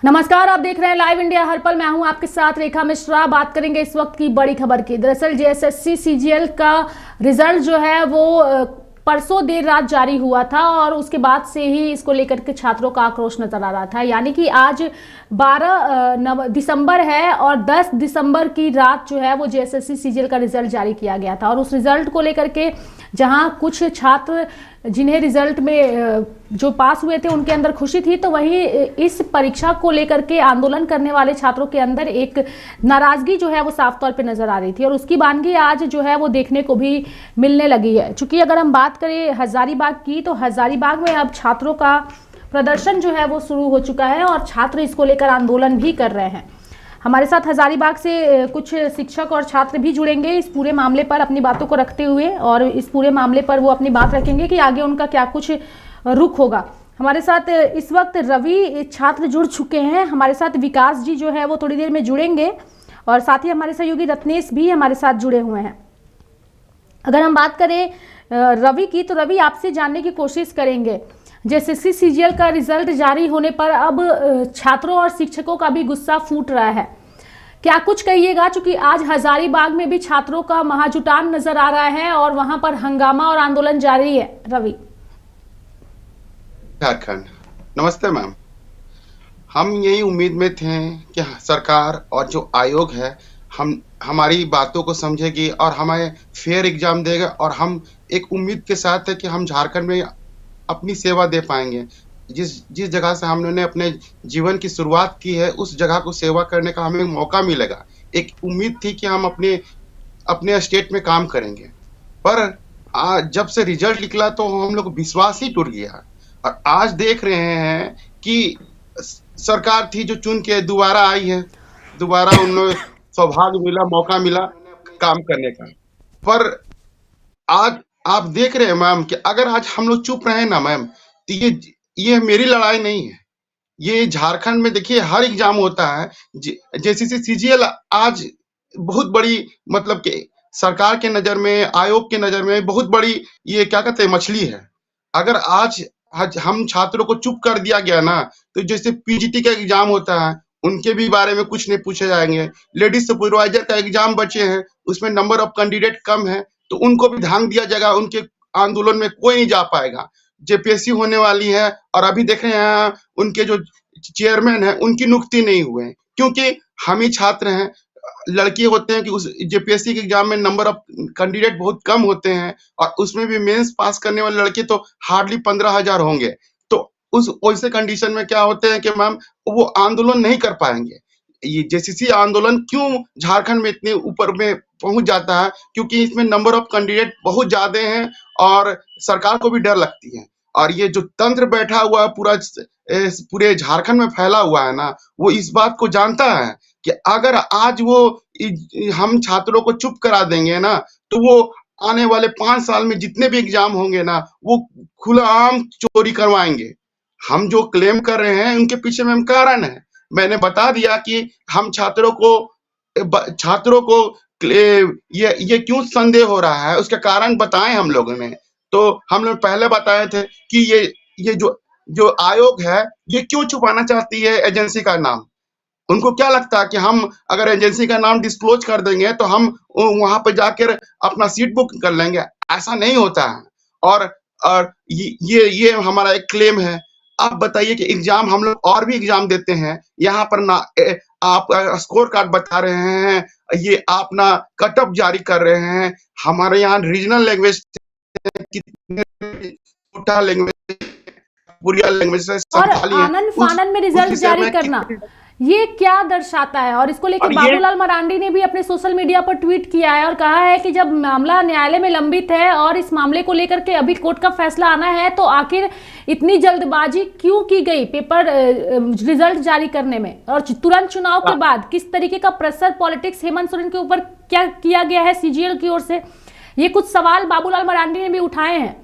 नमस्कार, आप देख रहे हैं लाइव इंडिया हर पल। मैं हूं आपके साथ रेखा मिश्रा। बात करेंगे इस वक्त की बड़ी खबर की। दरअसल जेएसएससी सीजीएल का रिजल्ट जो है वो परसों देर रात जारी हुआ था और उसके बाद से ही इसको लेकर के छात्रों का आक्रोश नजर आ रहा था। यानी कि आज 12 दिसंबर है और 10 दिसंबर की रात जो है वो जेएसएससी सीजीएल का रिजल्ट जारी किया गया था और उस रिजल्ट को लेकर के जहां कुछ छात्र जिन्हें रिजल्ट में जो पास हुए थे उनके अंदर खुशी थी, तो वहीं इस परीक्षा को लेकर के आंदोलन करने वाले छात्रों के अंदर एक नाराजगी जो है वो साफ तौर पे नजर आ रही थी और उसकी वानगी आज जो है वो देखने को भी मिलने लगी है। चूंकि अगर हम बात करें हजारीबाग की, तो हजारीबाग में अब छात्रों का प्रदर्शन जो है वो शुरू हो चुका है और छात्र इसको लेकर आंदोलन भी कर रहे हैं। हमारे साथ हजारीबाग से कुछ शिक्षक और छात्र भी जुड़ेंगे इस पूरे मामले पर अपनी बातों को रखते हुए, और इस पूरे मामले पर वो अपनी बात रखेंगे कि आगे उनका क्या कुछ रुख होगा। हमारे साथ इस वक्त रवि छात्र जुड़ चुके हैं, हमारे साथ विकास जी जो है वो थोड़ी देर में जुड़ेंगे और साथ ही हमारे सहयोगी रत्नेश भी हमारे साथ जुड़े हुए हैं। अगर हम बात करें रवि की, तो रवि आपसे जानने की कोशिश करेंगे, जेएसएससी सीजीएल का रिजल्ट जारी होने पर अब छात्रों और शिक्षकों का भी गुस्सा फूट रहा है। क्या कुछ कहिएगा, चूंकि आज हजारीबाग में भी छात्रों का महाजुटान नजर आ रहा है और वहां पर हंगामा और आंदोलन जारी है। रवि। झारखंड। नमस्ते मैम। हम यही उम्मीद में थे कि सरकार और जो आयोग है हम हमारी बातों को समझेगी और हमें फेयर एग्जाम देगा और हम एक उम्मीद के साथ है कि हम झारखंड में अपनी सेवा दे पाएंगे। जिस जिस जगह से हमने अपने जीवन की शुरुआत की है उस जगह को सेवा करने का हमें मौका मिलेगा। एक उम्मीद थी कि हम अपने अपने स्टेट में काम करेंगे, पर जब से रिजल्ट निकला तो हम लोग विश्वास ही टूट गया। और आज देख रहे हैं कि सरकार थी जो चुन के दोबारा आई है, दोबारा उन्हें सौभाग्य मिला, मौका मिला काम करने का। पर आज आप देख रहे हैं मैम कि अगर आज हम लोग चुप रहे ना मैम, तो ये मेरी लड़ाई नहीं है। ये झारखंड में देखिए हर एग्जाम होता है। जैसे सीजीएल आज बहुत बड़ी, मतलब कि सरकार के नजर में, आयोग के नजर में बहुत बड़ी, ये क्या कहते हैं, मछली है। अगर आज हम छात्रों को चुप कर दिया गया ना, तो जैसे पीजीटी का एग्जाम होता है उनके भी बारे में कुछ नहीं पूछे जाएंगे। लेडीज सुपरवाइजर का एग्जाम बचे हैं, उसमें नंबर ऑफ कैंडिडेट कम है तो उनको भी ध्यान दिया जाएगा, उनके आंदोलन में कोई नहीं जा पाएगा। जेपीएससी होने वाली है और अभी देख रहे हैं उनके जो चेयरमैन है उनकी नियुक्ति नहीं हुए, क्योंकि हम ही छात्र हैं। लड़के होते हैं कि उस जेपीएससी के एग्जाम में नंबर ऑफ कैंडिडेट बहुत कम होते हैं और उसमें भी मेंस पास करने वाले लड़के तो हार्डली 15,000 होंगे। तो उस वैसे कंडीशन में क्या होते हैं कि मैम वो आंदोलन नहीं कर पाएंगे। ये जेसीसी आंदोलन क्यों झारखंड में इतने ऊपर में पहुंच जाता है, क्योंकि इसमें नंबर ऑफ कैंडिडेट बहुत ज्यादा हैं और सरकार को भी डर लगती है। और ये जो तंत्र बैठा हुआ है पूरे झारखंड में फैला हुआ है ना, वो इस बात को जानता है कि अगर आज वो हम छात्रों को चुप करा देंगे ना, तो वो आने वाले 5 साल में जितने भी एग्जाम होंगे ना वो खुलेआम चोरी करवाएंगे। हम जो क्लेम कर रहे हैं उनके पीछे में कारण है। मैंने बता दिया कि हम छात्रों को ये क्यों संदेह हो रहा है, उसका कारण बताएं हम लोगों ने। तो हम लोग पहले बताए थे कि ये जो आयोग है ये क्यों छुपाना चाहती है एजेंसी का नाम। उनको क्या लगता है कि हम अगर एजेंसी का नाम डिस्क्लोज कर देंगे तो हम वहां पर जाकर अपना सीट बुक कर लेंगे। ऐसा नहीं होता है। और ये हमारा एक क्लेम है। आप बताइए कि एग्जाम हम लोग और भी एग्जाम देते हैं, यहाँ पर ना आप स्कोर कार्ड बता रहे हैं, ये आप ना कट ऑफ जारी कर रहे हैं। हमारे यहाँ रीजनल लैंग्वेज कितने लैंग्वेज, पूरी लैंग्वेज और आनन फानन में रिजल्ट जारी करना, ये क्या दर्शाता है? और इसको लेकर बाबूलाल मरांडी ने भी अपने सोशल मीडिया पर ट्वीट किया है और कहा है कि जब मामला न्यायालय में लंबित है और इस मामले को लेकर के अभी कोर्ट का फैसला आना है, तो आखिर इतनी जल्दबाजी क्यों की गई पेपर रिजल्ट जारी करने में? और तुरंत चुनाव के बाद किस तरीके का प्रेशर पॉलिटिक्स हेमंत सोरेन के ऊपर क्या किया गया है सीजीएल की ओर से, ये कुछ सवाल बाबूलाल मरांडी ने भी उठाए हैं।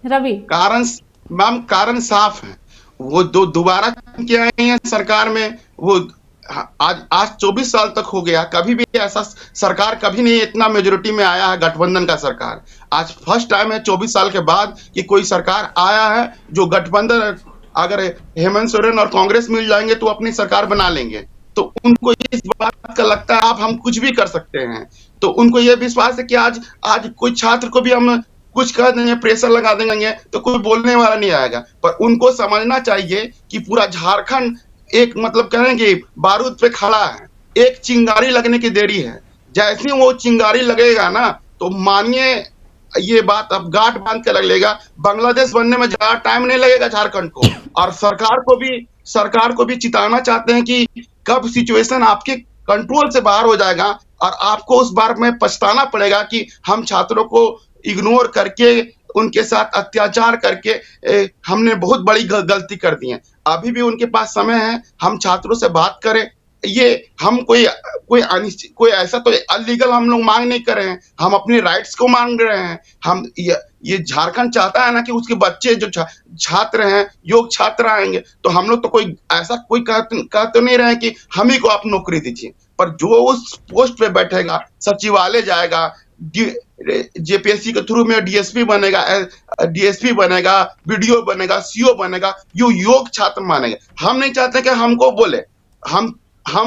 रवि, कारण साफ है। वो दोबारा के आए हैं सरकार में, वो आज 24 साल तक हो गया, कभी भी ऐसा सरकार कभी नहीं इतना मेजोरिटी में आया है गठबंधन का सरकार। आज फर्स्ट टाइम है 24 साल के बाद कि कोई सरकार आया है जो गठबंधन अगर हेमंत सोरेन और कांग्रेस मिल जाएंगे तो अपनी सरकार बना लेंगे। तो उनको इस बात का लगता है आप हम कुछ भी कर सकते हैं। तो उनको ये विश्वास है कि आज आज कोई छात्र को भी हम कुछ कह देंगे, प्रेशर लगा देंगे तो कोई बोलने वाला नहीं आएगा। पर उनको समझना चाहिए कि पूरा झारखंड एक मतलब कहेंगे बारूद पे खड़ा है, एक चिंगारी लगने की देरी है। जैसे ही वो चिंगारी लगेगा ना तो मानिए ये बात अब गांठ बांध के लगेगा, बांग्लादेश बनने में ज्यादा टाइम नहीं लगेगा झारखंड को। और सरकार को भी चिताना चाहते हैं कि कब सिचुएशन आपके कंट्रोल से बाहर हो जाएगा और आपको उस बार में पछताना पड़ेगा कि हम छात्रों को इग्नोर करके उनके साथ अत्याचार करके हमने बहुत बड़ी गलती कर दी है। अभी भी उनके पास समय है, हम छात्रों से बात करें। ये हम कोई ऐसा तो अलीगल हम लोग मांग नहीं कर रहे हैं, हम अपने राइट्स को मांग रहे हैं। हम ये झारखंड चाहता है ना कि उसके बच्चे जो छात्र हैं, योग छात्र आएंगे, तो हम लोग तो कोई ऐसा कोई कह तो नहीं रहे कि हम ही को आप नौकरी दीजिए। पर जो उस पोस्ट पे बैठेगा, सचिवालय जाएगा, जेपीएससी के थ्रू में डीएसपी बनेगा, बीडीओ बनेगा, सीओ बनेगा, यो योग छात्र मानेगा। हम नहीं चाहते कि हमको बोले, हम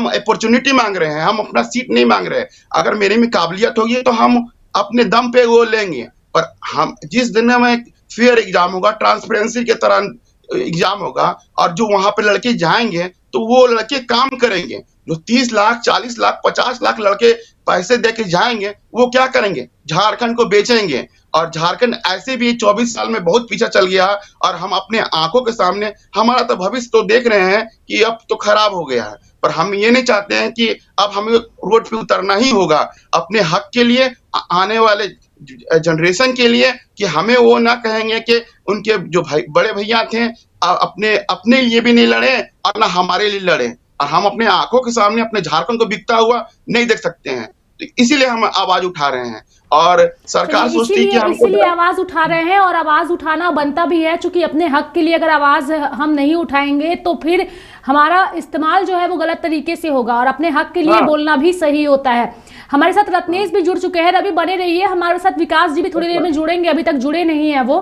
अपॉर्चुनिटी मांग रहे हैं, हम अपना सीट नहीं मांग रहे हैं। अगर मेरे में काबिलियत होगी तो हम अपने दम पे वो लेंगे। पर हम जिस दिन में फेयर एग्जाम होगा, ट्रांसपेरेंसी के तरह एग्जाम होगा और जो वहां पे लड़के जाएंगे तो वो लड़के काम करेंगे। जो 30 लाख 40 लाख 50 लाख लड़के पैसे दे के जाएंगे वो क्या करेंगे? झारखंड को बेचेंगे। और झारखंड ऐसे भी 24 साल में बहुत पीछे चल गया और हम अपने आंखों के सामने हमारा तो भविष्य तो देख रहे हैं कि अब तो खराब हो गया है। पर हम ये नहीं चाहते हैं कि अब हमें रोड पे उतरना ही होगा अपने हक के लिए, आने वाले जनरेशन के लिए, कि हमें वो ना कहेंगे कि उनके जो भाई बड़े भैया थे अपने लिए भी नहीं लड़े और ना हमारे लिए लड़े। और हम अपने आंखों के सामने अपने झारखंड को बिकता हुआ नहीं देख सकते हैं। तो इसीलिए हम आवाज उठा रहे हैं और सरकार सोचती है कि हमको इसीलिए आवाज उठा रहे हैं और आवाज उठाना बनता भी है, क्योंकि अपने हक के लिए अगर आवाज हम नहीं उठाएंगे तो फिर हमारा इस्तेमाल जो है वो गलत तरीके से होगा और अपने हक के लिए बोलना भी सही होता है। हमारे साथ रत्नेश भी जुड़ चुके हैं, रवि बने रहिए हमारे साथ, विकास जी भी थोड़ी देर में जुड़ेंगे, अभी तक जुड़े नहीं है वो।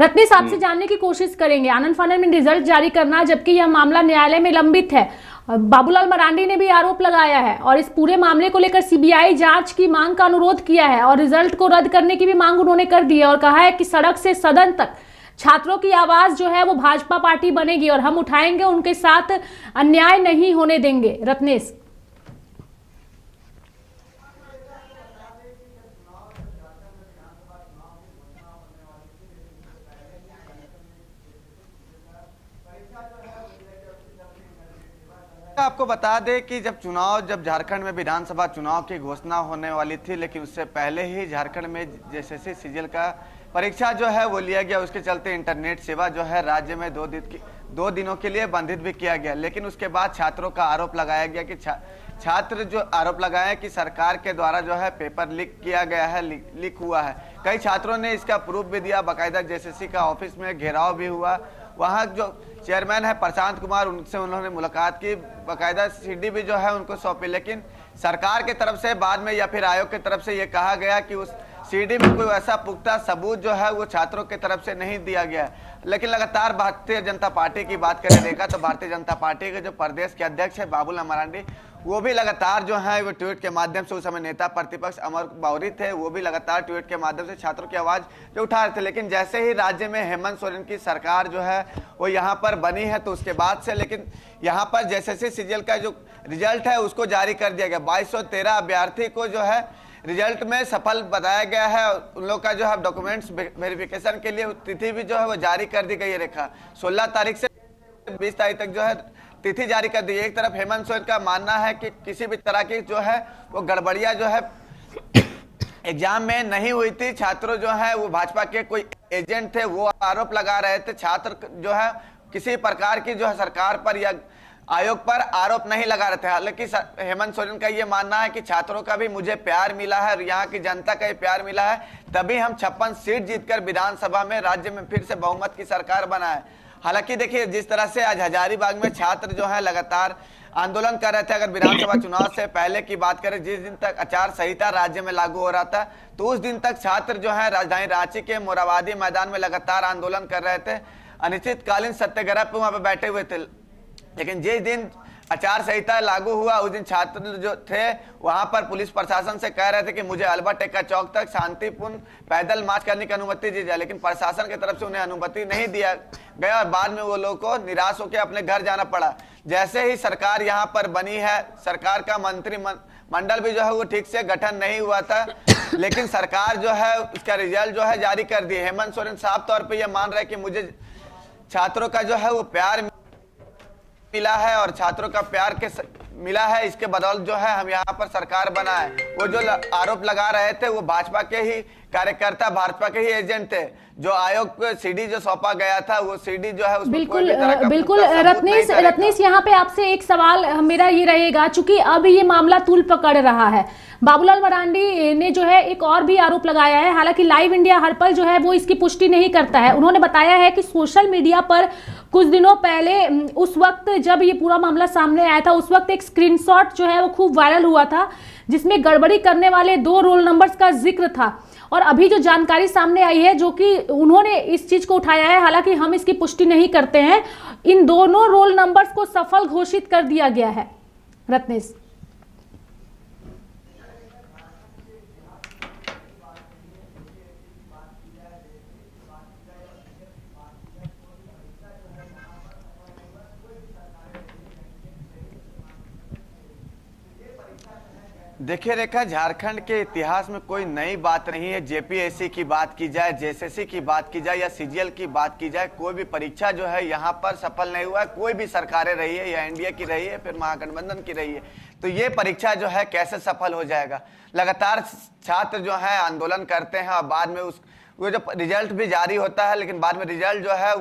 रत्नेश आपसे जानने की कोशिश करेंगे, आनन फानन में रिजल्ट जारी करना जबकि यह मामला न्यायालय में लंबित है। बाबूलाल मरांडी ने भी आरोप लगाया है और इस पूरे मामले को लेकर सीबीआई जांच की मांग का अनुरोध किया है और रिजल्ट को रद्द करने की भी मांग उन्होंने कर दी है और कहा है कि सड़क से सदन तक छात्रों की आवाज जो है वो भाजपा पार्टी बनेगी और हम उठाएंगे, उनके साथ अन्याय नहीं होने देंगे। रत्नेश, आपको बता दें कि जब झारखंड में विधानसभा चुनाव की घोषणा होने वाली थी, लेकिन उससे पहले ही झारखंड में जेएसएससी सीजीएल का परीक्षा जो है वो लिया गया। उसके चलते इंटरनेट सेवा जो है राज्य में 2 दिनों के लिए बाधित भी किया गया। लेकिन उसके बाद छात्रों का आरोप लगाया गया कि छात्र जो आरोप लगाए कि सरकार के द्वारा जो है पेपर लीक किया गया है, लीक हुआ है। कई छात्रों ने इसका प्रूफ भी दिया, बाकायदा जेएसएससी का ऑफिस में घेराव भी हुआ। वहाँ जो चेयरमैन है प्रशांत कुमार, उनसे उन्होंने मुलाकात की, बाकायदा सीडी भी जो है उनको सौंपी। लेकिन सरकार की तरफ से बाद में या फिर आयोग की तरफ से ये कहा गया कि उस सीडी में कोई ऐसा पुख्ता सबूत जो है वो छात्रों की तरफ से नहीं दिया गया। लेकिन लगातार भारतीय जनता पार्टी की बात करें देखा तो भारतीय जनता पार्टी के जो प्रदेश के अध्यक्ष है बाबूलाल मरांडी, वो भी लगातार जो है वो ट्वीट के माध्यम से, उस समय नेता प्रतिपक्ष अमर बावरी थे, वो भी लगातार ट्वीट के माध्यम से छात्रों की आवाज जो उठा रहे थे। लेकिन जैसे ही राज्य में हेमंत सोरेन की सरकार जो है वो यहाँ पर बनी है तो उसके बाद से लेकिन यहाँ पर जेएसएससी सीजीएल का जो रिजल्ट है उसको जारी कर दिया गया। 2213 अभ्यर्थी को जो है रिजल्ट में सफल बताया गया है। उन लोग का जो है डॉक्यूमेंट्स वेरिफिकेशन के लिए तिथि भी जो है वो जारी कर दी गई है। रेखा 16 तारीख से 20 तारीख तक जो है तिथि जारी कर दी। एक तरफ हेमंत सोरेन का मानना है कि किसी भी तरह की जो है वो गड़बड़िया जो है एग्जाम में नहीं हुई थी। छात्रों जो है वो भाजपा के कोई एजेंट थे, वो आरोप लगा रहे थे। छात्र जो है किसी प्रकार की जो है सरकार पर या आयोग पर आरोप नहीं लगा रहे थे। हालांकि हेमंत सोरेन का ये मानना है कि छात्रों का भी मुझे प्यार मिला है और यहाँ की जनता का भी प्यार मिला है, तभी हम 56 सीट जीतकर विधानसभा में राज्य में फिर से बहुमत की सरकार बनाए। हालांकि देखिए जिस तरह से आज हजारीबाग में छात्र जो है लगातार आंदोलन कर रहे थे, अगर विधानसभा चुनाव से पहले की बात करें, जिस दिन तक आचार संहिता राज्य में लागू हो रहा था तो उस दिन तक छात्र जो है राजधानी रांची के मोरहाबादी मैदान में लगातार आंदोलन कर रहे थे। अनिश्चितकालीन सत्याग्रह पे वहां पे बैठे हुए थे। लेकिन जिस दिन आचार संहिता लागू हुआ उस दिन छात्र जो थे वहां पर पुलिस प्रशासन से कह रहे थे कि मुझे अल्बर्ट एक्का चौक तक शांतिपूर्ण पैदल मार्च करने की अनुमति दी जाए, लेकिन प्रशासन की तरफ से उन्हें अनुमति नहीं दिया गया और बाद में वो लोगों को निराश होकर अपने घर जाना पड़ा। जैसे ही सरकार यहाँ पर बनी है, सरकार का मंत्रिमंडल भी जो है वो ठीक से गठन नहीं हुआ था, लेकिन सरकार जो है उसका रिजल्ट जो है जारी कर दिए। हेमंत सोरेन साफ तौर पर यह मान रहे कि मुझे छात्रों का जो है वो प्यार मिला है और छात्रों का प्यार के मिला है, इसके बदौलत जो है हम यहाँ पर सरकार बना है। वो जो आरोप लगा रहे थे वो भाजपा के ही कार्यकर्ता, भाजपा के ही एजेंट थे। जो आयोग को सीडी जो सौंपा गया था वो सीडी जो है बिल्कुल रत्नेश यहाँ पे आपसे एक सवाल मेरा ये रहेगा, चूंकि अब ये मामला तूल पकड़ रहा है, बाबूलाल मरांडी ने जो है एक और भी आरोप लगाया है। हालांकि लाइव इंडिया हर पल जो है वो इसकी पुष्टि नहीं करता है। उन्होंने बताया है कि सोशल मीडिया पर कुछ दिनों पहले उस वक्त जब ये पूरा मामला सामने आया था उस वक्त एक स्क्रीनशॉट जो है वो खूब वायरल हुआ था जिसमें गड़बड़ी करने वाले 2 रोल नंबर्स का जिक्र था। और अभी जो जानकारी सामने आई है जो कि उन्होंने इस चीज को उठाया है, हालांकि हम इसकी पुष्टि नहीं करते हैं, इन दोनों रोल नंबर्स को सफल घोषित कर दिया गया है। रत्नेश, देखिए रेखा, झारखंड के इतिहास में कोई नई बात नहीं है। जेपीएससी की बात की जाए, जेएसएससी की बात की जाए या सीजीएल की बात की जाए, कोई भी परीक्षा जो है यहाँ पर सफल नहीं हुआ है। कोई भी सरकारें रही है, या एनडीए की रही है, फिर महागठबंधन की रही है, तो ये परीक्षा जो है कैसे सफल हो जाएगा। लगातार छात्र जो है आंदोलन करते हैं और बाद में वो जो रिजल्ट भी जारी होता है, लेकिन बाद में रिजल्ट जो है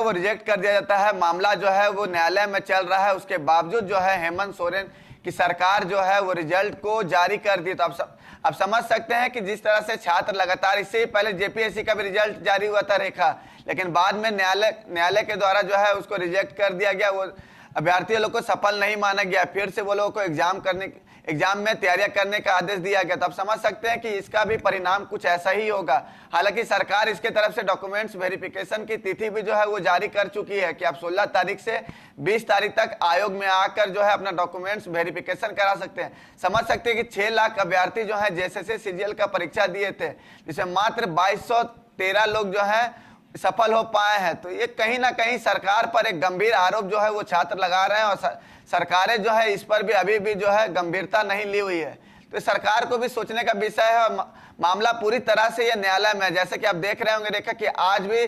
वो रिजेक्ट कर दिया जाता है। मामला जो है वो न्यायालय में चल रहा है, उसके बावजूद जो है हेमंत सोरेन की सरकार जो है वो रिजल्ट को जारी कर दी। तो अब समझ सकते हैं कि जिस तरह से छात्र लगातार, इससे ही पहले जेपीएससी का भी रिजल्ट जारी हुआ था रेखा, लेकिन बाद में न्यायालय के द्वारा जो है उसको रिजेक्ट कर दिया गया। वो अभ्यर्थियों लोग को सफल नहीं माना गया, फिर से वो लोगों को एग्जाम में तैयारियां करने का आदेश दिया गया। तो अब समझ सकते हैं कि इसका भी परिणाम कुछ ऐसा ही होगा। हालांकि सरकार इसके तरफ से डॉक्यूमेंट्स वेरिफिकेशन की तिथि भी जो है वो जारी कर चुकी है कि आप 16 तारीख से 20 तारीख तक आयोग में आकर जो है अपना डॉक्यूमेंट्स वेरिफिकेशन करा सकते हैं। समझ सकते हैं कि 6 लाख अभ्यर्थी जो है जेएसएससी सीजीएल का परीक्षा दिए थे, जिसमें मात्र 2213 लोग जो है सफल हो पाए हैं। तो ये कहीं ना कहीं सरकार पर एक गंभीर आरोप जो है वो छात्र लगा रहे हैं और सरकारें जो है इस पर भी अभी भी जो है गंभीरता नहीं ली हुई है। तो सरकार को भी सोचने का विषय है और मामला पूरी तरह से ये न्यायालय में है। जैसे कि आप देख रहे होंगे रेखा कि आज भी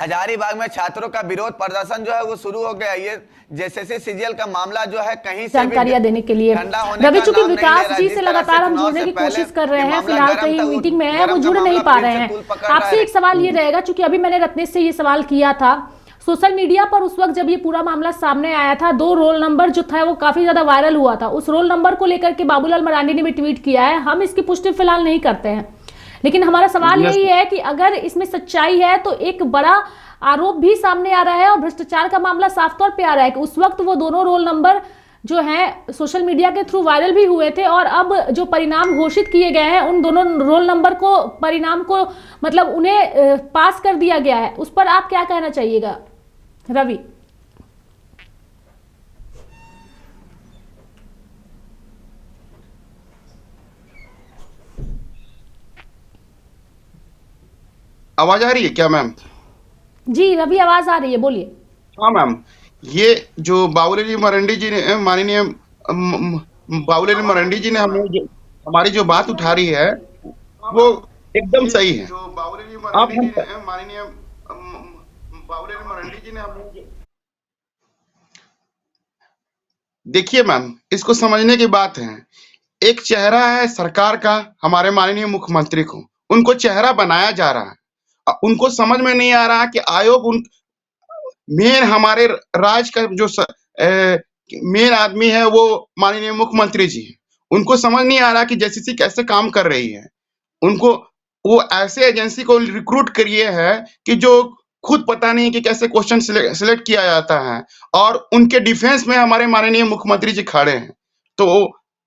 हजारीबाग में छात्रों का विरोध प्रदर्शन जो है वो शुरू हो गया। ये जेएसएससी सीजीएल का मामला जो है कहीं से जानकारियां देने के लिए रवि, चूंकि विकास जी से लगातार हम जुड़ने की कोशिश कर रहे हैं, फिलहाल कहीं मीटिंग में है, वो जुड़ नहीं पा रहे हैं। आपसे एक सवाल ये रहेगा, चूंकि अभी मैंने रत्नेश से ये सवाल किया था, सोशल मीडिया पर उस वक्त जब ये पूरा मामला सामने आया था 2 रोल नंबर जो था वो काफी ज्यादा वायरल हुआ था। उस रोल नंबर को लेकर के बाबूलाल मरांडी ने भी ट्वीट किया है। हम इसकी पुष्टि फिलहाल नहीं करते हैं, लेकिन हमारा सवाल यही है कि अगर इसमें सच्चाई है तो एक बड़ा आरोप भी सामने आ रहा है और भ्रष्टाचार का मामला साफ तौर पे आ रहा है कि उस वक्त वो दोनों रोल नंबर जो हैं सोशल मीडिया के थ्रू वायरल भी हुए थे और अब जो परिणाम घोषित किए गए हैं उन दोनों रोल नंबर को, परिणाम को मतलब उन्हें पास कर दिया गया है। उस पर आप क्या कहना चाहिएगा रवि? आवाज आ रही है क्या मैम? जी रवि, आवाज आ रही है, बोलिए। हाँ मैम, ये जो बाबूलाल मरांडी जी ने, माननीय बाबूलाल मरांडी जी ने हमारी जो बात उठा रही है वो एकदम सही है। आप माननीय बाबूलाल मरांडी जी ने, देखिए मैम, इसको समझने की बात है। एक चेहरा है सरकार का, हमारे माननीय मुख्यमंत्री को, उनको चेहरा बनाया जा रहा है। उनको समझ में नहीं आ रहा कि आयोग मेन हमारे राज्य का जो मेन आदमी है वो माननीय मुख्यमंत्री जी हैं। उनको समझ नहीं आ रहा कि जेएसएससी कैसे काम कर रही है। उनको वो ऐसे एजेंसी को रिक्रूट करिए है कि जो खुद पता नहीं कि कैसे क्वेश्चन सिलेक्ट किया जाता है, और उनके डिफेंस में हमारे माननीय मुख्यमंत्री जी खड़े हैं। तो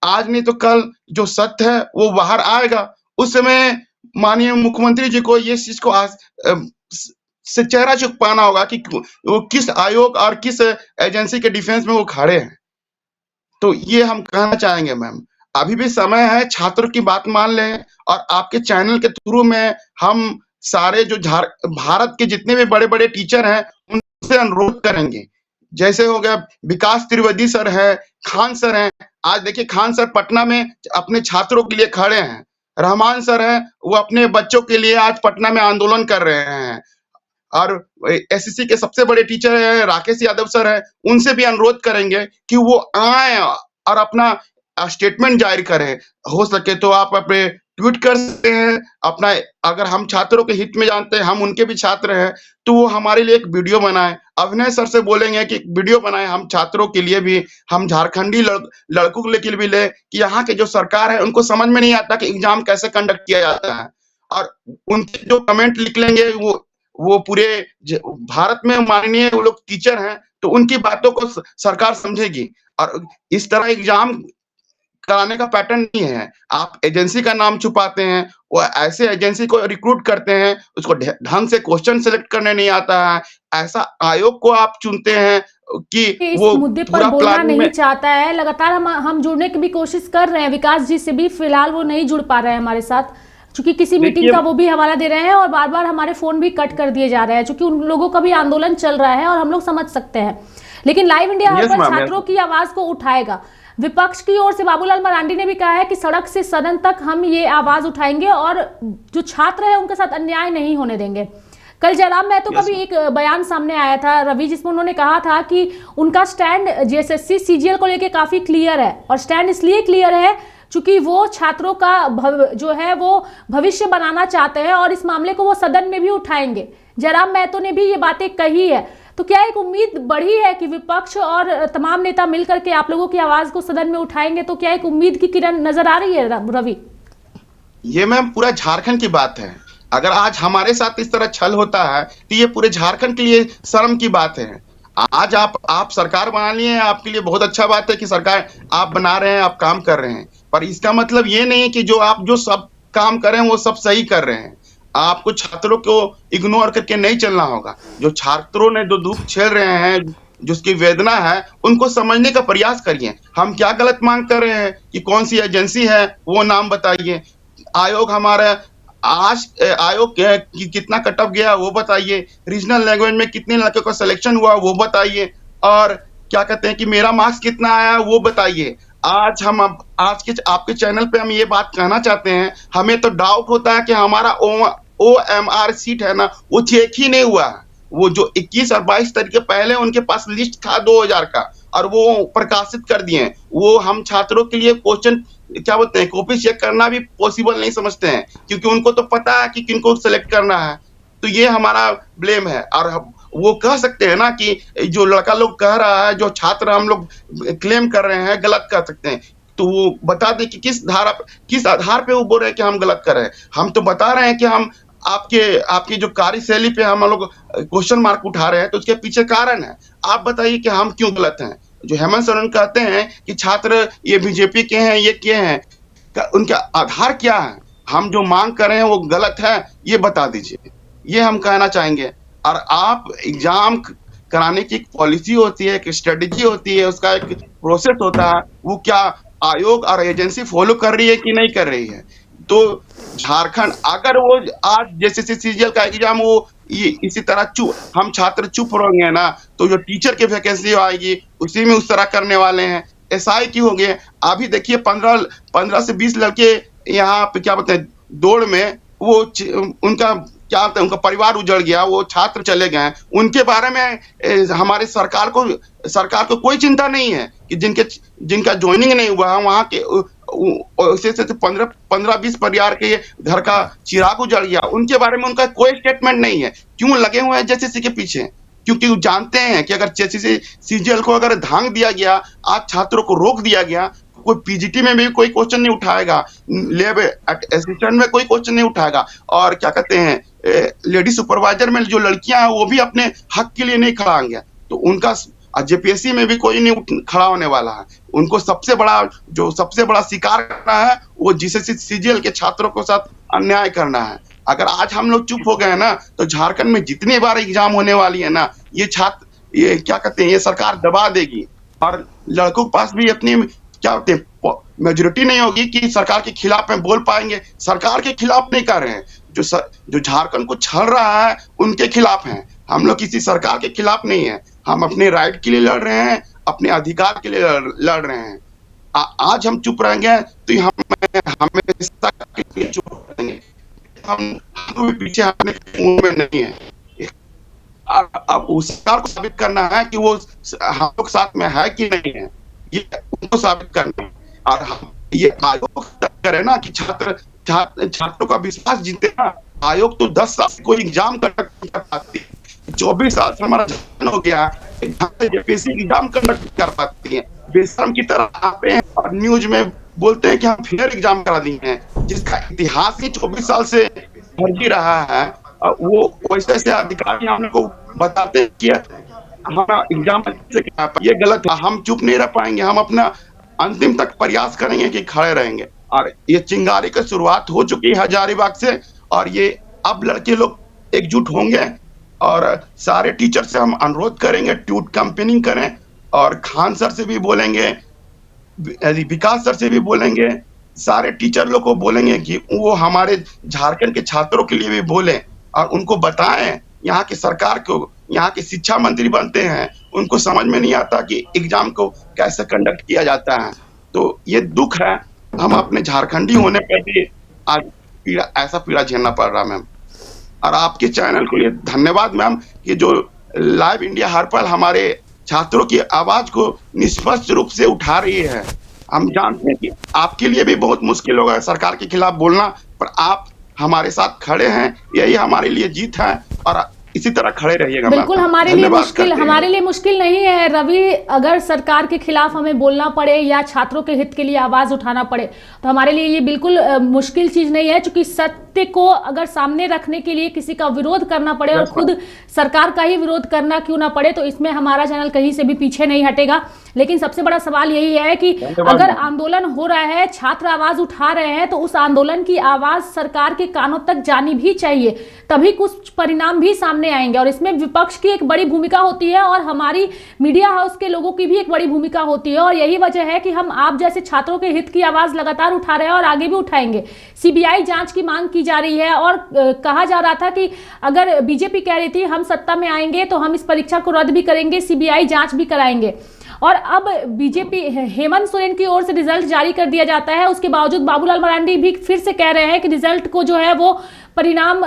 आज नहीं तो कल जो सत्य है वो बाहर आएगा। उस समय माननीय मुख्यमंत्री जी को ये चीज को से चेहरा छुपाना होगा कि वो किस आयोग और किस एजेंसी के डिफेंस में वो खड़े हैं। तो ये हम कहना चाहेंगे मैम, अभी भी समय है, छात्रों की बात मान लें और आपके चैनल के थ्रू में हम सारे जो भारत के जितने भी बड़े-बड़े टीचर हैं उनसे अनुरोध करेंगे। जैसे हो गया विकास त्रिवेदी सर है, खान सर हैं। आज देखिए खान सर पटना में अपने छात्रों के लिए खड़े हैं। रहमान सर हैं, वो अपने बच्चों के लिए आज पटना में आंदोलन कर रहे हैं। और एसएससी के सबसे बड़े टीचर हैं राकेश यादव सर हैं, उनसे भी अनुरोध करेंगे कि वो आए और अपना स्टेटमेंट जारी करें। हो सके तो आप अपने ट्वीट कर सकते हैं अपना, अगर हम छात्रों के हित में जानते हैं, हम उनके भी छात्र हैं, तो वो हमारे लिए एक वीडियो बनाए। अभिनय सर से बोलेंगे कि एक वीडियो बनाए हम छात्रों के लिए भी, हम झारखंडी लड़कों के लिए भी ले कि यहाँ के जो सरकार है उनको समझ में नहीं आता कि एग्जाम कैसे कंडक्ट किया जाता है। और उनके जो कमेंट लिख लेंगे वो पूरे भारत में माननीय वो लोग टीचर हैं, तो उनकी बातों को सरकार समझेगी। और इस तरह एग्जाम कराने का पैटर्न नहीं है। आप एजेंसी का नाम छुपाते हैं, वो ऐसे एजेंसी को रिक्रूट करते हैं, उसको ढंग से क्वेश्चन सिलेक्ट करने नहीं आता है। ऐसा आयोग को आप चुनते हैं कि इस वो मुद्दे पर बोलना नहीं चाहता है। लगातार हम जुड़ने की भी कोशिश कर रहे हैं विकास जी से भी, फिलहाल वो नहीं जुड़ पा रहे हैं हमारे साथ, क्योंकि किसी मीटिंग का वो भी हवाला दे रहे हैं और बार बार हमारे फोन भी कट कर दिए जा रहे हैं, क्योंकि उन लोगों का भी आंदोलन चल रहा है और हम लोग समझ सकते हैं। लेकिन लाइव इंडिया हर पल छात्रों की आवाज को उठाएगा। विपक्ष की ओर से बाबूलाल मरांडी ने भी कहा है कि सड़क से सदन तक हम ये आवाज उठाएंगे और जो छात्र है उनके साथ अन्याय नहीं होने देंगे। कल जयराम महतो का भी एक बयान सामने आया था रवि, जिसमें उन्होंने कहा था कि उनका स्टैंड जेएसएससी सीजीएल को लेकर काफी क्लियर है, और स्टैंड इसलिए क्लियर है क्योंकि वो छात्रों का जो है वो भविष्य बनाना चाहते हैं और इस मामले को वो सदन में भी उठाएंगे। जयराम महतो ने भी ये बातें कही है। तो क्या एक उम्मीद बढ़ी है कि विपक्ष और तमाम नेता मिलकर के आप लोगों की आवाज को सदन में उठाएंगे? तो क्या एक उम्मीद की किरण नजर आ रही है रवि? ये मैम पूरा झारखंड की बात है। अगर आज हमारे साथ इस तरह छल होता है तो ये पूरे झारखंड के लिए शर्म की बात है। आज आप सरकार बना लिए हैं, आपके लिए बहुत अच्छा बात है कि सरकार आप बना रहे हैं, आप काम कर रहे हैं, पर इसका मतलब ये नहीं है कि जो सब काम कर रहे हैं वो सब सही कर रहे हैं। आपको छात्रों को इग्नोर करके नहीं चलना होगा। जो छात्रों ने जो दुख झेल रहे हैं, जिसकी वेदना है, उनको समझने का प्रयास करिए। हम क्या गलत मांग कर रहे हैं कि कौन सी एजेंसी है वो नाम बताइए, आयोग हमारा आज आयोग कितना कटअप गया वो बताइए, रीजनल लैंग्वेज में कितने लड़कों का सिलेक्शन हुआ वो बताइए, और क्या कहते हैं कि मेरा मार्क्स कितना आया वो बताइए। आज के आपके चैनल पे हम ये बात कहना चाहते हैं, हमें तो डाउट होता है कि हमारा OMR सीट है ना, वो चेक ही नहीं हुआ। वो जो 21 और 22 तारीख के पहले उनके पास लिस्ट था 2000 का, और वो प्रकाशित कर दिए। वो हम छात्रों के लिए क्वेश्चन क्या बोलते हैं, कॉपी चेक करना भी पॉसिबल नहीं समझते हैं, क्योंकि उनको तो पता है कि किनको सेलेक्ट करना है। तो ये हमारा ब्लेम है। और वो कह सकते हैं ना कि जो लड़का लोग कह रहा है, जो छात्र हम लोग क्लेम कर रहे हैं, गलत कर सकते हैं। तो वो बता दे कि किस आधार पे वो बोल रहे हैं कि हम गलत कर रहे हैं। हम तो बता रहे हैं कि हम आपकी जो कार्यशैली पे हम लोग क्वेश्चन मार्क उठा रहे हैं, तो उसके पीछे कारण है। आप बताइए कि हम क्यों गलत हैं। जो हेमंत सोरेन कहते हैं कि छात्र ये बीजेपी के हैं, ये के हैं, उनका आधार क्या है? हम जो मांग कर रहे हैं वो गलत है, ये बता दीजिए। ये हम कहना चाहेंगे। और आप एग्जाम कराने की एक पॉलिसी होती है, एक स्ट्रेटेजी होती है, उसका एक प्रोसेस होता है, वो क्या आयोग और एजेंसी फॉलो कर रही है कि नहीं कर रही है। तो झारखंड अगर वो आज जेएसएससी सीजीएल का एग्जाम वो इसी तरह हम छात्र चुप रहेंगे ना, तो जो टीचर की वैकेंसी आएगी उसी में उस तरह करने वाले हैं। एसआई की हो गए। अभी देखिए 15 से 20 लड़के यहाँ पे क्या बोलते हैं दौड़ में, वो उनका क्या होता है, उनका परिवार उजड़ गया, वो छात्र चले गए। उनके बारे में हमारे सरकार को कोई चिंता नहीं है कि जिनका ज्वाइनिंग नहीं हुआ है, वहाँ के 15-20 परिवार के घर का चिराग उजड़ गया, उनके बारे में उनका कोई स्टेटमेंट नहीं है। क्यों लगे हुए हैं जेएसएससी के पीछे? क्योंकि वो जानते हैं कि अगर जेएसएससी सीजीएल को अगर धांग दिया गया, आज छात्रों को रोक दिया गया, कोई पीजीटी में भी कोई क्वेश्चन नहीं उठाएगा, लैब असिस्टेंट में कोई क्वेश्चन नहीं उठाएगा, और क्या कहते हैं लेडी सुपरवाइजर में जो लड़कियां हैं वो भी अपने हक के लिए नहीं खड़ा होंगे, तो उनका जेपीएससी में भी कोई नहीं खड़ा होने वाला है। उनको सबसे बड़ा शिकार करना है वो जेएसएससी सीजीएल के छात्रों के साथ अन्याय करना है। अगर आज हम लोग चुप हो गए ना, तो झारखंड में जितनी बार एग्जाम होने वाली है ना, ये क्या कहते हैं, ये सरकार दबा देगी और लड़कों के पास भी अपनी क्या कहते हैं मेजोरिटी नहीं होगी कि सरकार के खिलाफ में बोल पाएंगे। सरकार के खिलाफ नहीं कर रहे हैं, जो झारखंड को छल रहा है उनके खिलाफ हैं। हम लोग किसी सरकार के खिलाफ नहीं है, हम अपने राइट के लिए लड़ रहे हैं, अपने अधिकार के लिए लड़ रहे हैं। आज हम चुप रहेंगे तो हम हमेशा के लिए चुप रहेंगे। हम भी पीछे हटने के मूड में नहीं है। अब उस सरकार को साबित करना है कि वो हम लोग साथ में है कि नहीं है, ये उनको साबित करना है। और हम ये आयोग करे ना कि छात्रों का विश्वास जीते ना। आयोग तो 10 साल से कोई एग्जाम कंडक्ट नहीं कर पाती, 24 साल से हमारा जवान हो गया, जेपीएससी एग्जाम कंडक्ट कर पाती है। बेशरम की तरह आते हैं और न्यूज में बोलते हैं कि हम फेयर एग्जाम करा दिए हैं, जिसका इतिहास ही 24 साल से फर्जी रहा है। वो वैसे से अधिकारी हम लोग को बताते हैं कि हमारा एग्जाम से ये गलत है। हम चुप नहीं रह पाएंगे, हम अपना अंतिम तक प्रयास करेंगे कि खड़े रहेंगे। और ये चिंगारी की शुरुआत हो चुकी है हजारीबाग से, और ये अब लड़के लोग एकजुट होंगे और सारे टीचर से हम अनुरोध करेंगे ट्यूट कैंपेनिंग करें, और खान सर से भी बोलेंगे, विकास सर से भी बोलेंगे, सारे टीचर लोग को बोलेंगे कि वो हमारे झारखंड के छात्रों के लिए भी बोले और उनको बताएं। यहाँ की सरकार को, यहाँ के शिक्षा मंत्री बनते हैं, उनको समझ में नहीं आता कि एग्जाम को कैसे कंडक्ट किया जाता है। तो ये दुख है, हम अपने झारखंडी होने पर भी आज ऐसा पीड़ा झेलना पड़ रहा मैम। और आपके चैनल को ये धन्यवाद मैम कि जो लाइव इंडिया हर पल हमारे छात्रों की आवाज को निष्पक्ष रूप से उठा रही है। हम जानते हैं कि आपके लिए भी बहुत मुश्किल होगा सरकार के खिलाफ बोलना, पर आप हमारे साथ खड़े हैं, यही हमारे लिए जीत है। और इसी तरह खड़े रहिएगा। बिल्कुल हमारे लिए मुश्किल नहीं है रवि। अगर सरकार के खिलाफ हमें बोलना पड़े या छात्रों के हित के लिए आवाज उठाना पड़े तो हमारे लिए ये बिल्कुल मुश्किल चीज नहीं है, क्योंकि सत्य को अगर सामने रखने के लिए किसी का विरोध करना पड़े और खुद सरकार का ही विरोध करना क्यों ना पड़े, तो इसमें हमारा चैनल कहीं से भी पीछे नहीं हटेगा। लेकिन सबसे बड़ा सवाल यही है कि अगर आंदोलन हो रहा है, छात्र आवाज उठा रहे हैं, तो उस आंदोलन की आवाज सरकार के कानों तक जानी भी चाहिए, तभी कुछ परिणाम भी सामने आएंगे। और इसमें विपक्ष की एक बड़ी भूमिका होती है और हमारी मीडिया हाउस के लोगों की भी एक बड़ी भूमिका होती है। और यही वजह है कि हम आप जैसे छात्रों के हित की आवाज लगातार उठा रहे हैं और आगे भी उठाएंगे। सीबीआई जांच की मांग की जा रही है और कहा जा रहा था कि अगर बीजेपी कह रही थी हम सत्ता में आएंगे तो हम इस परीक्षा को रद्द भी करेंगे, सीबीआई जांच भी कराएंगे। और अब बीजेपी हेमंत सोरेन की ओर से रिजल्ट जारी कर दिया जाता है, उसके बावजूद बाबूलाल मरांडी भी फिर से कह रहे हैं कि रिजल्ट को जो है वो परिणाम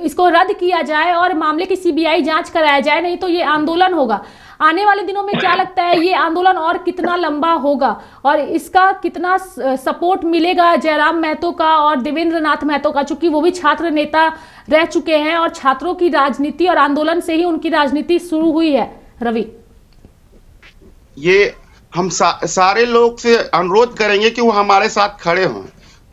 इसको रद्द किया जाए और मामले की सीबीआई जांच कराया जाए, नहीं तो ये आंदोलन होगा। आने वाले दिनों में क्या लगता है ये आंदोलन और कितना लंबा होगा और इसका कितना सपोर्ट मिलेगा जयराम महतो का और देवेंद्र नाथ महतो का, चूंकि वो भी छात्र नेता रह चुके हैं और छात्रों की राजनीति और आंदोलन से ही उनकी राजनीति शुरू हुई है। रवि, ये हम सारे लोग से अनुरोध करेंगे कि वो हमारे साथ खड़े हों,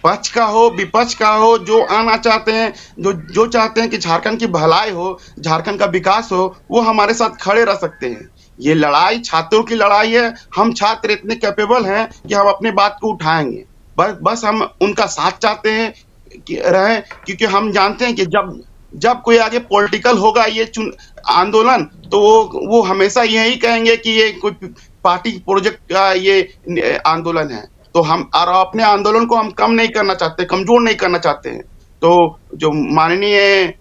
पक्ष का हो विपक्ष का हो, जो आना चाहते हैं, जो चाहते हैं कि झारखंड की भलाई हो, झारखंड का विकास हो, वो हमारे साथ खड़े रह सकते हैं। ये लड़ाई छात्रों की लड़ाई है। हम छात्र इतने कैपेबल हैं कि हम अपनी बात को उठाएंगे। बस हम उनका साथ चाहते हैं कि रहे, क्योंकि हम जानते हैं कि जब कोई आगे पॉलिटिकल होगा ये आंदोलन, तो वो हमेशा यही कहेंगे कि ये कोई पार्टी प्रोजेक्ट का ये आंदोलन है। तो हम और अपने आंदोलन को हम कम नहीं करना चाहते, कमजोर नहीं करना चाहते हैं। तो जो माननीय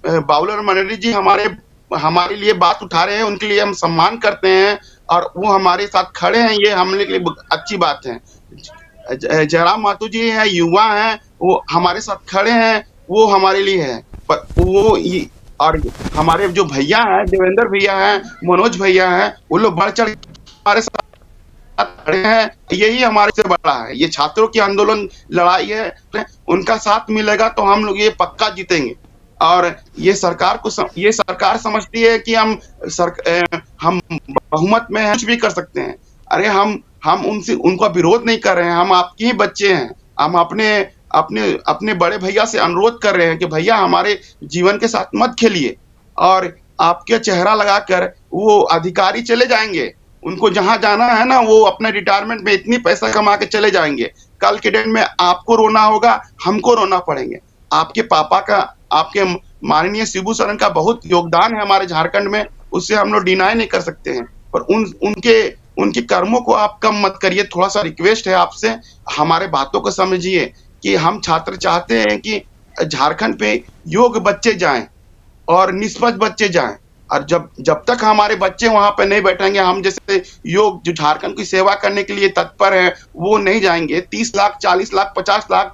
बाबूलाल मरांडी जी हमारे लिए बात उठा रहे हैं, उनके लिए हम सम्मान करते हैं और वो हमारे साथ खड़े हैं, ये हमारे लिए अच्छी बात है। जयराम महतो जी हैं, युवा हैं, वो हमारे साथ खड़े हैं, वो हमारे लिए है। पर वो और हमारे जो भैया हैं, देवेंद्र भैया हैं, मनोज भैया हैं, वो लोग बढ़ चढ़ हमारे साथ खड़े हैं। यही हमारे से बड़ा है। ये छात्रों की आंदोलन लड़ाई है, उनका साथ मिलेगा तो हम लोग ये पक्का जीतेंगे। और ये सरकार समझती है कि हम बहुमत में कुछ भी कर सकते हैं। अरे हम उनका विरोध नहीं कर रहे हैं, हम आपके ही बच्चे हैं। हम अपने बड़े भैया से अनुरोध कर रहे हैं कि भैया हमारे जीवन के साथ मत खेलिए। और आपके चेहरा लगाकर वो अधिकारी चले जाएंगे, उनको जहां जाना है ना, वो अपने रिटायरमेंट में इतनी पैसा कमा के चले जाएंगे। कल के डेट में आपको रोना होगा, हमको रोना पड़ेंगे। आपके पापा का, आपके माननीय शिबू सोरेन का बहुत योगदान है हमारे झारखंड में, उससे हम लोग डिनाई नहीं कर सकते हैं। पर उनके कर्मों को आप कम मत करिए। थोड़ा सा रिक्वेस्ट है आपसे, हमारे बातों को समझिए कि हम छात्र चाहते हैं कि झारखंड पे योग्य बच्चे जाएं और निष्पक्ष बच्चे जाएं। और जब तक हमारे बच्चे वहां पे नहीं बैठेंगे, हम जैसे योग जो झारखंड की सेवा करने के लिए तत्पर हैं वो नहीं जाएंगे। 30 लाख, 40 लाख, 50 लाख,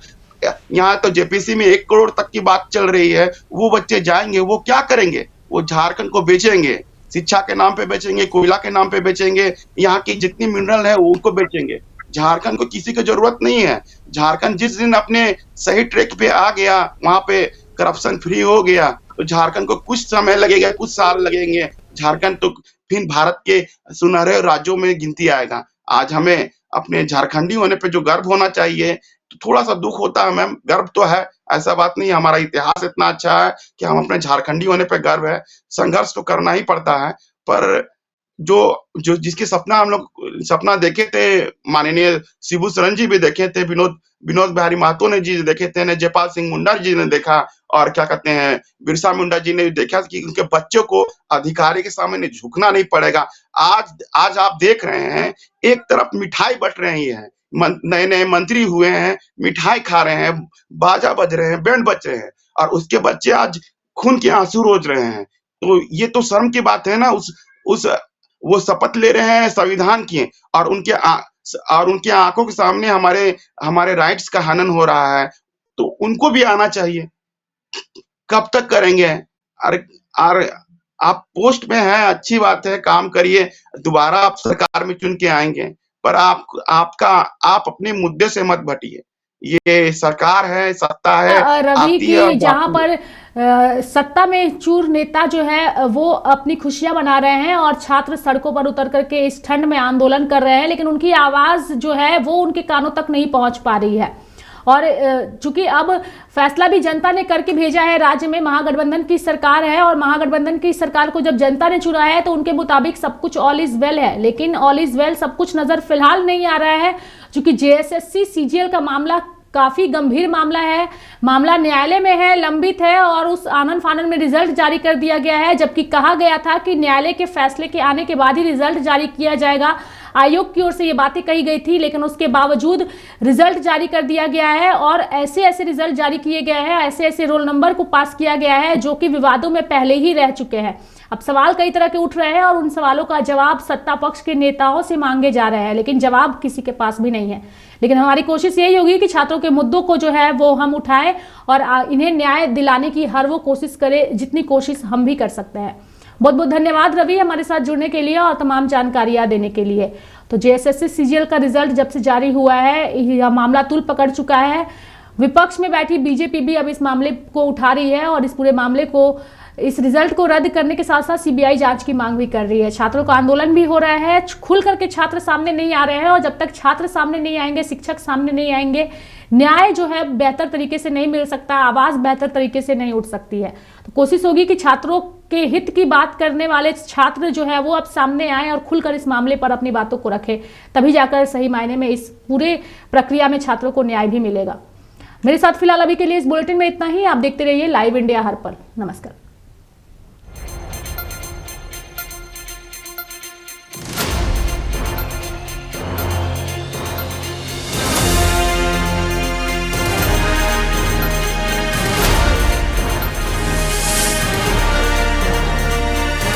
यहाँ तो जेपीसी में 1 करोड़ तक की बात चल रही है। वो बच्चे जाएंगे, वो क्या करेंगे? वो झारखंड को बेचेंगे, शिक्षा के नाम पे बेचेंगे, कोयला के नाम पे बेचेंगे, यहाँ की जितनी मिनरल है उनको बेचेंगे। झारखंड को किसी की जरूरत नहीं है। झारखंड जिस दिन अपने सही ट्रैक पे आ गया, वहां पे करप्शन फ्री हो गया, तो झारखंड को कुछ समय लगेगा, कुछ साल लगेंगे, झारखंड तो फिर भारत के सुनहरे राज्यों में गिनती आएगा। आज हमें अपने झारखंडी होने पे जो गर्व होना चाहिए, तो थोड़ा सा दुख होता है मैम, गर्व तो है, ऐसा बात नहीं। हमारा इतिहास इतना अच्छा है कि हम अपने झारखंडी होने पे गर्व है। संघर्ष तो करना ही पड़ता है, पर जो जिसके सपना हम लोग सपना देखे थे, माननीय शिबू सोरेन जी भी देखे थे, विनोद बिहारी महतो ने जी देखे थे, ने जयपाल सिंह मुंडा जी ने देखा, और क्या कहते हैं बिरसा मुंडा जी ने देखा कि उनके बच्चों को अधिकारी के सामने झुकना नहीं पड़ेगा। आज आप देख रहे हैं, एक तरफ मिठाई बट रही है, नए नए मंत्री हुए हैं, मिठाई खा रहे हैं, बाजा बज रहे हैं, बैंड बज रहे हैं, और उसके बच्चे आज खून के आंसू रोज रहे हैं। तो ये तो शर्म की बात है ना। वो शपथ ले रहे हैं संविधान की, और उनके आंखों के सामने हमारे राइट्स का हनन हो रहा है, तो उनको भी आना चाहिए। कब तक करेंगे? और आप पोस्ट में हैं, अच्छी बात है, काम करिए, दोबारा आप सरकार में चुन के आएंगे, पर आप अपने मुद्दे से मत भटिए। ये सरकार है, सत्ता है, रवि आती है और की जहां जाती है। पर सत्ता में चूर नेता जो है वो अपनी खुशियां मना रहे हैं और छात्र सड़कों पर उतर करके इस ठंड में आंदोलन कर रहे हैं, लेकिन उनकी आवाज जो है वो उनके कानों तक नहीं पहुंच पा रही है। और चूंकि अब फैसला भी जनता ने करके भेजा है, राज्य में महागठबंधन की सरकार है, और महागठबंधन की सरकार को जब जनता ने चुना है तो उनके मुताबिक सब कुछ ऑल इज वेल है, लेकिन ऑल इज वेल सब कुछ नजर फिलहाल नहीं आ रहा है। चूंकि जेएसएससी सीजीएल का मामला काफी गंभीर मामला है, मामला न्यायालय में है, लंबित है, और उस आनन फानन में रिजल्ट जारी कर दिया गया है, जबकि कहा गया था कि न्यायालय के फैसले के आने के बाद ही रिजल्ट जारी किया जाएगा। आयोग की ओर से ये बातें कही गई थी, लेकिन उसके बावजूद रिजल्ट जारी कर दिया गया है, और ऐसे ऐसे रिजल्ट जारी किए गए हैं, ऐसे ऐसे रोल नंबर को पास किया गया है जो कि विवादों में पहले ही रह चुके हैं। अब सवाल कई तरह के उठ रहे हैं और उन सवालों का जवाब सत्ता पक्ष के नेताओं से मांगे जा रहे हैं, लेकिन जवाब किसी के पास भी नहीं है। लेकिन हमारी कोशिश यही होगी कि छात्रों के मुद्दों को जो है वो हम उठाएं और इन्हें न्याय दिलाने की हर वो कोशिश करें जितनी कोशिश हम भी कर सकते हैं। बहुत बहुत धन्यवाद रवि हमारे साथ जुड़ने के लिए और तमाम जानकारियां देने के लिए। तो जेएसएससी सीजीएल का रिजल्ट जब से जारी हुआ है, यह मामला तूल पकड़ चुका है। विपक्ष में बैठी बीजेपी भी अब इस मामले को उठा रही है और इस पूरे मामले को, इस रिजल्ट को रद्द करने के साथ साथ सीबीआई जांच की मांग भी कर रही है। छात्रों का आंदोलन भी हो रहा है, खुल करके छात्र सामने नहीं आ रहे हैं, और जब तक छात्र सामने नहीं आएंगे, शिक्षक सामने नहीं आएंगे, न्याय जो है बेहतर तरीके से नहीं मिल सकता, आवाज बेहतर तरीके से नहीं उठ सकती है। तो कोशिश होगी कि छात्रों के हित की बात करने वाले छात्र जो है वो अब सामने आए और खुलकर इस मामले पर अपनी बातों को रखें, तभी जाकर सही मायने में इस पूरे प्रक्रिया में छात्रों को न्याय भी मिलेगा। मेरे साथ फिलहाल अभी के लिए इस बुलेटिन में इतना ही। आप देखते रहिए लाइव इंडिया हर पल। नमस्कार।